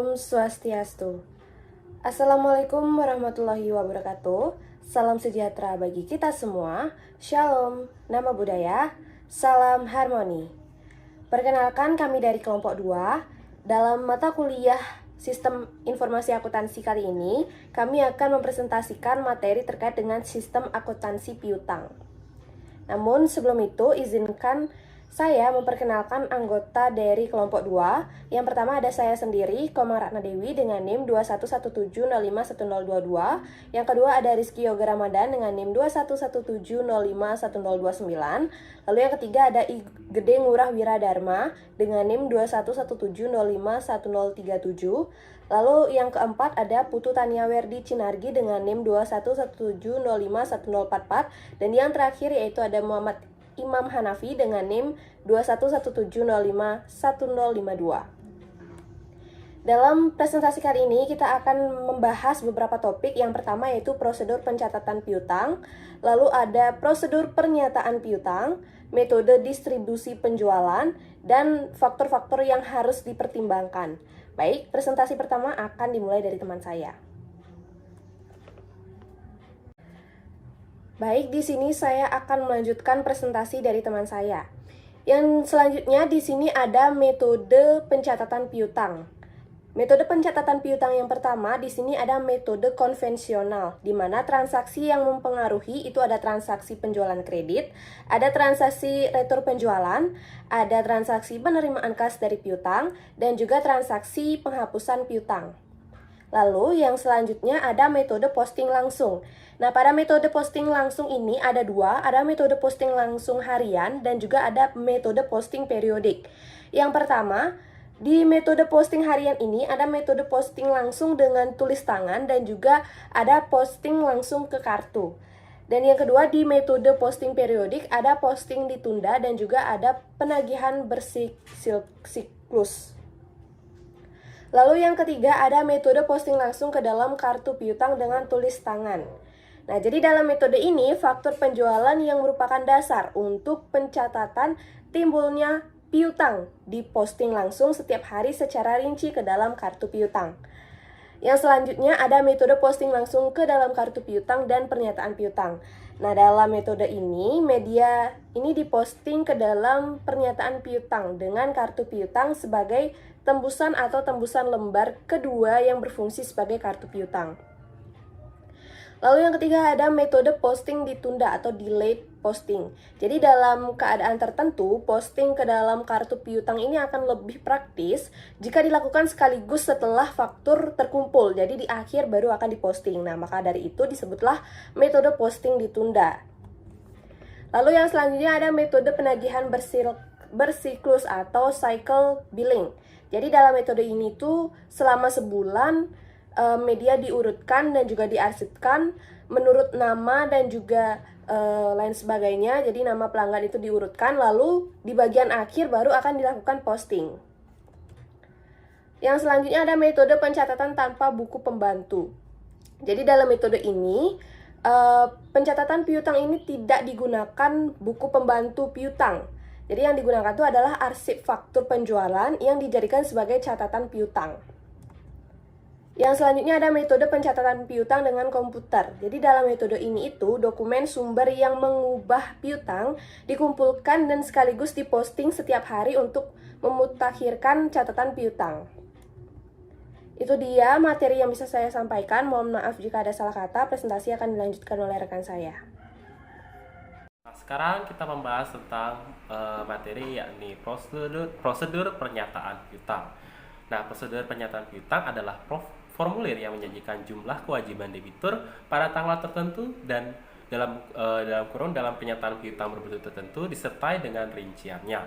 Om Swastiastu. Assalamualaikum warahmatullahi wabarakatuh. Salam sejahtera bagi kita semua. Shalom, nama budaya, salam harmoni. Perkenalkan, kami dari kelompok 2. Dalam mata kuliah Sistem Informasi Akuntansi kali ini, kami akan mempresentasikan materi terkait dengan sistem akuntansi piutang. Namun sebelum itu, izinkan saya memperkenalkan anggota dari kelompok 2. Yang pertama ada saya sendiri, Komang Ratna Dewi dengan NIM 2117051022. Yang kedua ada Rizky Yoga Ramadan dengan NIM 2117051029. Lalu yang ketiga ada I Gede Ngurah Wiradharma dengan NIM 2117051037. Lalu yang keempat ada Putu Tania Werdi Cinargi dengan NIM 2117051044. Dan yang terakhir yaitu ada Muhammad Imam Hanafi dengan NIM 2117051052. Dalam presentasi kali ini kita akan membahas beberapa topik. Yang pertama yaitu prosedur pencatatan piutang, lalu ada prosedur pernyataan piutang, metode distribusi penjualan, dan faktor-faktor yang harus dipertimbangkan. Baik, presentasi pertama akan dimulai dari teman saya. Baik, di sini saya akan melanjutkan presentasi dari teman saya. Yang selanjutnya di sini ada metode pencatatan piutang. Metode pencatatan piutang yang pertama di sini ada metode konvensional, di mana transaksi yang mempengaruhi itu ada transaksi penjualan kredit, ada transaksi retur penjualan, ada transaksi penerimaan kas dari piutang, dan juga transaksi penghapusan piutang. Lalu yang selanjutnya ada metode posting langsung. Nah, pada metode posting langsung ini ada dua, ada metode posting langsung harian dan juga ada metode posting periodik. Yang pertama, di metode posting harian ini ada metode posting langsung dengan tulis tangan dan juga ada posting langsung ke kartu. Dan yang kedua, di metode posting periodik ada posting ditunda dan juga ada penagihan bersiklus. Lalu yang ketiga ada metode posting langsung ke dalam kartu piutang dengan tulis tangan. Nah, jadi dalam metode ini faktor penjualan yang merupakan dasar untuk pencatatan timbulnya piutang diposting langsung setiap hari secara rinci ke dalam kartu piutang. Yang selanjutnya ada metode posting langsung ke dalam kartu piutang dan pernyataan piutang. Nah, dalam metode ini, media ini diposting ke dalam pernyataan piutang dengan kartu piutang sebagai tembusan atau tembusan lembar kedua yang berfungsi sebagai kartu piutang. Lalu yang ketiga ada metode posting ditunda atau delayed posting. Jadi dalam keadaan tertentu, posting ke dalam kartu piutang ini akan lebih praktis jika dilakukan sekaligus setelah faktur terkumpul. Jadi di akhir baru akan diposting. Nah, maka dari itu disebutlah metode posting ditunda. Lalu yang selanjutnya ada metode penagihan bersiklus atau cycle billing. Jadi dalam metode ini tuh selama sebulan media diurutkan dan juga diarsipkan menurut nama dan juga lain sebagainya. Jadi nama pelanggan itu diurutkan, lalu di bagian akhir baru akan dilakukan posting. Yang selanjutnya ada metode pencatatan tanpa buku pembantu. Jadi dalam metode ini pencatatan piutang ini tidak digunakan buku pembantu piutang. Jadi yang digunakan itu adalah arsip faktur penjualan yang dijadikan sebagai catatan piutang. Yang selanjutnya ada metode pencatatan piutang dengan komputer. Jadi dalam metode ini itu dokumen sumber yang mengubah piutang dikumpulkan dan sekaligus diposting setiap hari untuk memutakhirkan catatan piutang. Itu dia materi yang bisa saya sampaikan. Mohon maaf jika ada salah kata. Presentasi akan dilanjutkan oleh rekan saya. Nah, sekarang kita membahas tentang materi yakni prosedur pernyataan piutang. Nah, prosedur pernyataan piutang adalah formulir yang menjanjikan jumlah kewajiban debitur pada tanggal tertentu dan dalam pernyataan piutang berbentuk tertentu disertai dengan rinciannya.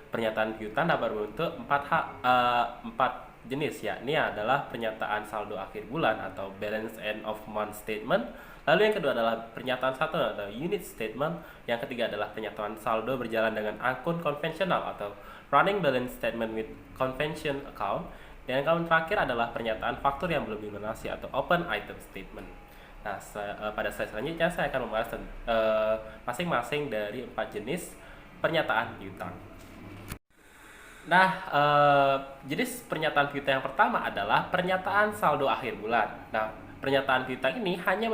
Pernyataan piutang dapat berbentuk empat jenis, yakni adalah pernyataan saldo akhir bulan atau balance end of month statement. Lalu yang kedua adalah pernyataan satu atau unit statement. Yang ketiga adalah pernyataan saldo berjalan dengan akun konvensional atau running balance statement with convention account. Dan yang terakhir adalah pernyataan faktur yang belum dilunasi atau open item statement. Nah, pada slide selanjutnya saya akan membahas masing-masing dari 4 jenis pernyataan piutang. Nah, jadi pernyataan piutang yang pertama adalah pernyataan saldo akhir bulan. Nah, pernyataan piutang ini hanya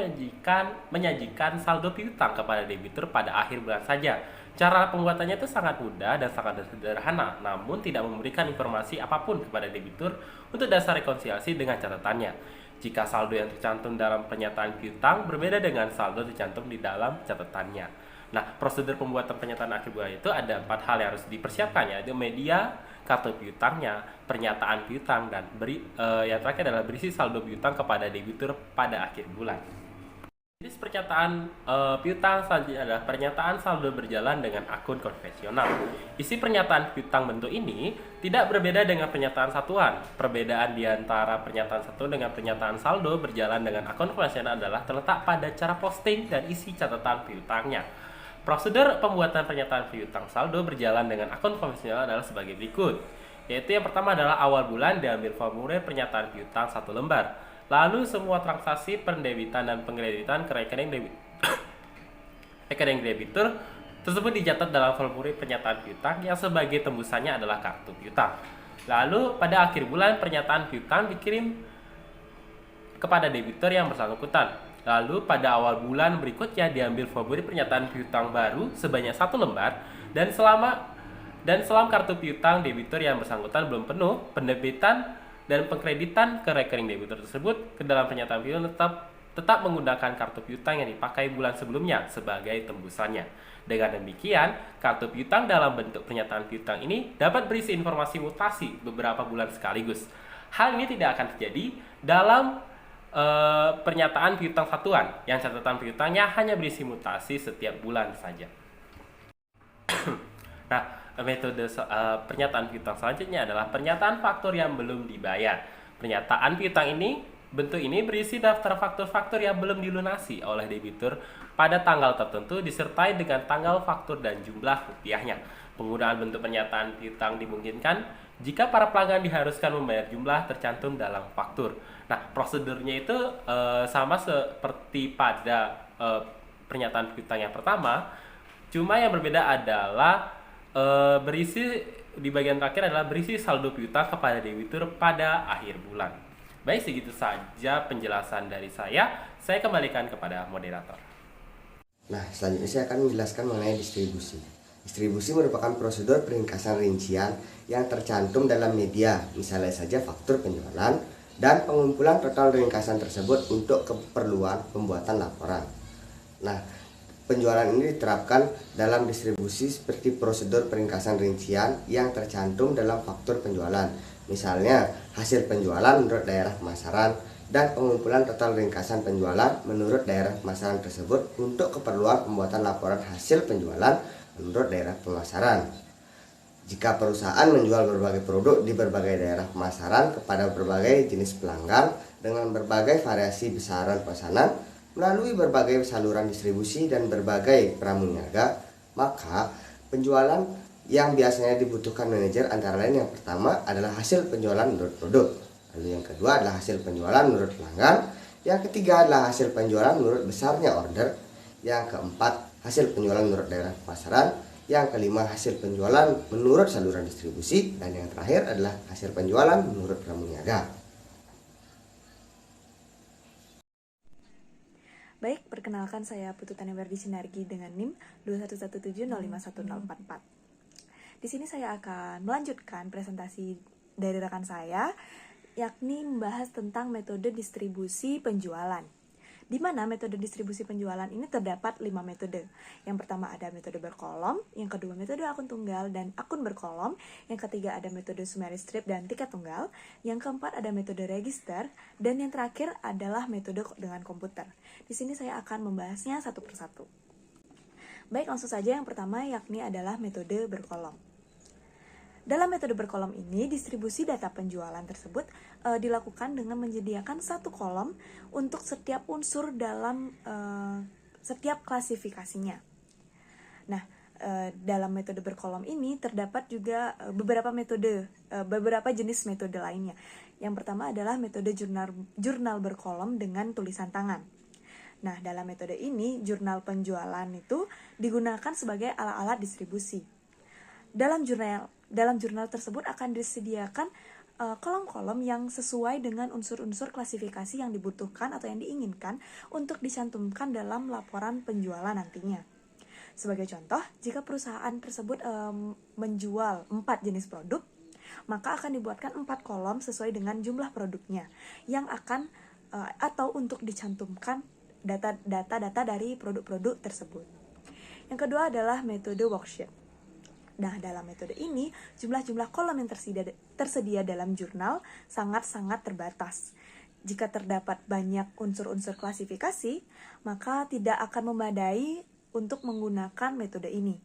menyajikan saldo piutang kepada debitur pada akhir bulan saja. Cara pembuatannya itu sangat mudah dan sangat sederhana, namun tidak memberikan informasi apapun kepada debitur untuk dasar rekonsiliasi dengan catatannya. Jika saldo yang tercantum dalam pernyataan piutang berbeda dengan saldo tercantum di dalam catatannya. Nah, prosedur pembuatan pernyataan akhir bulan itu ada 4 hal yang harus dipersiapkan, yaitu media, kartu piutangnya, pernyataan piutang, dan yang terakhir adalah berisi saldo piutang kepada debitur pada akhir bulan. Jadi pernyataan piutang selanjutnya adalah pernyataan saldo berjalan dengan akun konvensional. Isi pernyataan piutang bentuk ini tidak berbeda dengan pernyataan satuan. Perbedaan di antara pernyataan satuan dengan pernyataan saldo berjalan dengan akun konvensional adalah terletak pada cara posting dan isi catatan piutangnya. Prosedur pembuatan pernyataan piutang saldo berjalan dengan akun konvensional adalah sebagai berikut. Yaitu yang pertama adalah awal bulan diambil formulir pernyataan piutang 1 lembar. Lalu semua transaksi pendebitan dan pengkreditan ke rekening debitur tersebut dicatat dalam formulir pernyataan piutang yang sebagai tembusannya adalah kartu piutang. Lalu pada akhir bulan pernyataan piutang dikirim kepada debitur yang bersangkutan. Lalu pada awal bulan berikutnya diambil formulir pernyataan piutang baru sebanyak 1 lembar dan selama kartu piutang debitur yang bersangkutan belum penuh, pendebitan dan pengkreditan ke rekening debitur tersebut ke dalam pernyataan piutang tetap menggunakan kartu piutang yang dipakai bulan sebelumnya sebagai tembusannya. Dengan demikian, kartu piutang dalam bentuk pernyataan piutang ini dapat berisi informasi mutasi beberapa bulan sekaligus. Hal ini tidak akan terjadi dalam pernyataan piutang satuan yang catatan piutangnya hanya berisi mutasi setiap bulan saja. Nah, metode pernyataan piutang selanjutnya adalah pernyataan faktur yang belum dibayar. Pernyataan piutang bentuk ini berisi daftar faktur-faktur yang belum dilunasi oleh debitur pada tanggal tertentu disertai dengan tanggal faktur dan jumlah rupiahnya. Penggunaan bentuk pernyataan piutang dimungkinkan jika para pelanggan diharuskan membayar jumlah tercantum dalam faktur. Nah, prosedurnya itu sama seperti pada pernyataan piutang yang pertama, cuma yang berbeda adalah berisi di bagian terakhir adalah berisi saldo piutang kepada debitur pada akhir bulan. Baik, segitu saja penjelasan dari saya. Saya kembalikan kepada moderator. Nah, selanjutnya saya akan menjelaskan mengenai distribusi. Distribusi merupakan prosedur peringkasan rincian yang tercantum dalam media, misalnya saja faktur penjualan, dan pengumpulan total ringkasan tersebut untuk keperluan pembuatan laporan. Nah, penjualan ini diterapkan dalam distribusi seperti prosedur peringkasan rincian yang tercantum dalam faktur penjualan. Misalnya, hasil penjualan menurut daerah pemasaran dan pengumpulan total ringkasan penjualan menurut daerah pemasaran tersebut untuk keperluan pembuatan laporan hasil penjualan menurut daerah pemasaran. Jika perusahaan menjual berbagai produk di berbagai daerah pemasaran kepada berbagai jenis pelanggan dengan berbagai variasi besaran pesanan, melalui berbagai saluran distribusi dan berbagai pramuniaga, maka penjualan yang biasanya dibutuhkan manajer antara lain yang pertama adalah hasil penjualan menurut produk, lalu yang kedua adalah hasil penjualan menurut pelanggan, yang ketiga adalah hasil penjualan menurut besarnya order, yang keempat hasil penjualan menurut daerah pemasaran, yang kelima hasil penjualan menurut saluran distribusi, dan yang terakhir adalah hasil penjualan menurut pramuniaga. Baik, perkenalkan saya Putu Tanewardi Sinargi dengan NIM 211705144. Di sini saya akan melanjutkan presentasi dari rekan saya, yakni membahas tentang metode distribusi penjualan. Di mana metode distribusi penjualan ini terdapat 5 metode. Yang pertama ada metode berkolom, yang kedua metode akun tunggal dan akun berkolom, yang ketiga ada metode summary strip dan tiket tunggal, yang keempat ada metode register, dan yang terakhir adalah metode dengan komputer. Di sini saya akan membahasnya satu persatu. Baik, langsung saja yang pertama yakni adalah metode berkolom. Dalam metode berkolom ini, distribusi data penjualan tersebut dilakukan dengan menyediakan satu kolom untuk setiap unsur dalam setiap klasifikasinya. Nah, dalam metode berkolom ini terdapat juga beberapa jenis metode lainnya. Yang pertama adalah metode jurnal berkolom dengan tulisan tangan. Nah, dalam metode ini, jurnal penjualan itu digunakan sebagai alat-alat distribusi. Dalam dalam jurnal tersebut akan disediakan kolom-kolom yang sesuai dengan unsur-unsur klasifikasi yang dibutuhkan atau yang diinginkan untuk dicantumkan dalam laporan penjualan nantinya. Sebagai contoh, jika perusahaan tersebut menjual 4 jenis produk, maka akan dibuatkan 4 kolom sesuai dengan jumlah produknya yang akan atau untuk dicantumkan data-data dari produk-produk tersebut. Yang kedua adalah metode worksheet. Nah, dalam metode ini, jumlah-jumlah kolom yang tersedia dalam jurnal sangat-sangat terbatas. Jika terdapat banyak unsur-unsur klasifikasi, maka tidak akan memadai untuk menggunakan metode ini.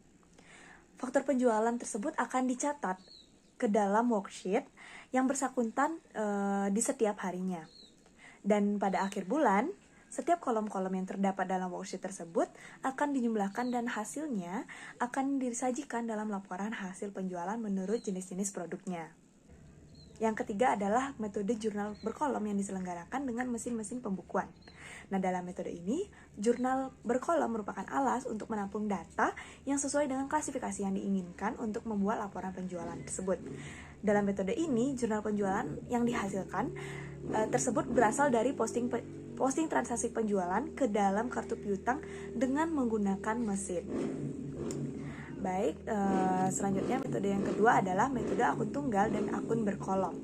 Faktor penjualan tersebut akan dicatat ke dalam worksheet yang bersangkutan di setiap harinya. Dan pada akhir bulan, setiap kolom-kolom yang terdapat dalam worksheet tersebut akan dijumlahkan dan hasilnya akan disajikan dalam laporan hasil penjualan menurut jenis-jenis produknya. Yang ketiga adalah metode jurnal berkolom yang diselenggarakan dengan mesin-mesin pembukuan. Nah, dalam metode ini, jurnal berkolom merupakan alas untuk menampung data yang sesuai dengan klasifikasi yang diinginkan untuk membuat laporan penjualan tersebut. Dalam metode ini, jurnal penjualan yang dihasilkan tersebut berasal dari posting transaksi penjualan ke dalam kartu piutang dengan menggunakan mesin. Baik, selanjutnya metode yang kedua adalah metode akun tunggal dan akun berkolom.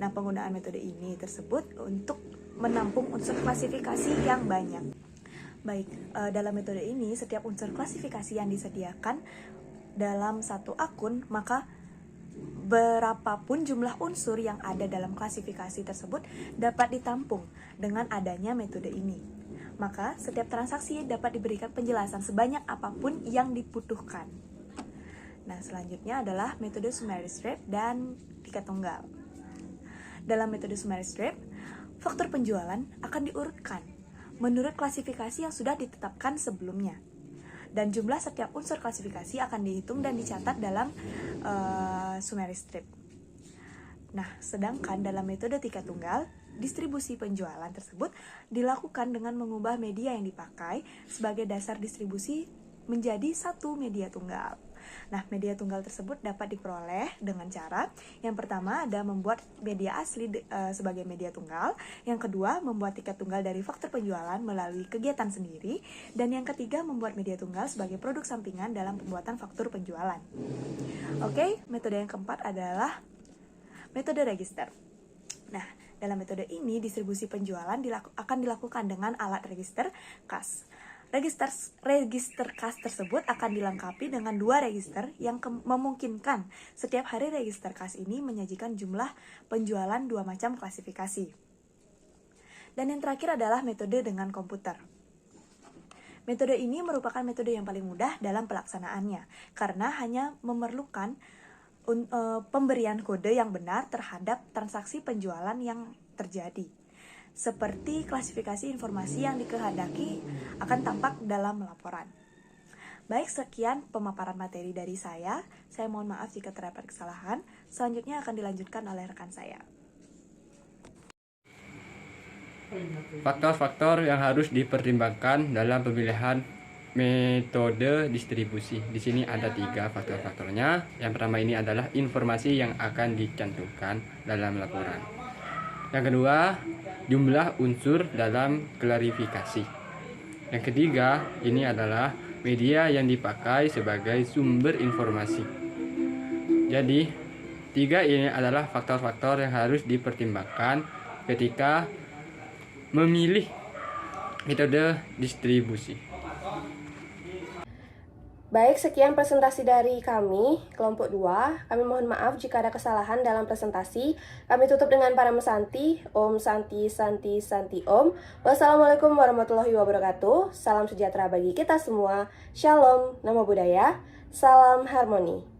Nah, penggunaan metode ini tersebut untuk menampung unsur klasifikasi yang banyak. Baik, dalam metode ini setiap unsur klasifikasi yang disediakan dalam satu akun, maka berapapun jumlah unsur yang ada dalam klasifikasi tersebut dapat ditampung dengan adanya metode ini. Maka setiap transaksi dapat diberikan penjelasan sebanyak apapun yang dibutuhkan. Nah, selanjutnya adalah metode summary strip dan tiket tunggal. Dalam metode summary strip, faktor penjualan akan diurutkan menurut klasifikasi yang sudah ditetapkan sebelumnya. Dan jumlah setiap unsur klasifikasi akan dihitung dan dicatat dalam summary strip. Nah, sedangkan dalam metode tiket tunggal, distribusi penjualan tersebut dilakukan dengan mengubah media yang dipakai sebagai dasar distribusi menjadi satu media tunggal. Nah, media tunggal tersebut dapat diperoleh dengan cara yang pertama ada membuat media asli sebagai media tunggal, yang kedua membuat tiket tunggal dari faktor penjualan melalui kegiatan sendiri, dan yang ketiga membuat media tunggal sebagai produk sampingan dalam pembuatan faktur penjualan. Oke, metode yang keempat adalah metode register. Nah, dalam metode ini distribusi penjualan akan dilakukan dengan alat register kas. Register kas tersebut akan dilengkapi dengan 2 register yang memungkinkan setiap hari register kas ini menyajikan jumlah penjualan 2 macam klasifikasi. Dan yang terakhir adalah metode dengan komputer. Metode ini merupakan metode yang paling mudah dalam pelaksanaannya karena hanya memerlukan pemberian kode yang benar terhadap transaksi penjualan yang terjadi. Seperti klasifikasi informasi yang dikehendaki akan tampak dalam laporan. Baik, sekian pemaparan materi dari saya. Saya mohon maaf jika terdapat kesalahan. Selanjutnya akan dilanjutkan oleh rekan saya. Faktor-faktor yang harus dipertimbangkan dalam pemilihan metode distribusi. Di sini ada 3 faktor-faktornya. Yang pertama ini adalah informasi yang akan dicantumkan dalam laporan. Yang kedua, jumlah unsur dalam klarifikasi. Yang ketiga, ini adalah media yang dipakai sebagai sumber informasi. Jadi, 3 ini adalah faktor-faktor yang harus dipertimbangkan ketika memilih metode distribusi. Baik, sekian presentasi dari kami, kelompok 2. Kami mohon maaf jika ada kesalahan dalam presentasi. Kami tutup dengan Param Santi, Om Santi Santi Santi Om. Wassalamualaikum warahmatullahi wabarakatuh. Salam sejahtera bagi kita semua. Shalom, Namo Buddhaya, salam harmoni.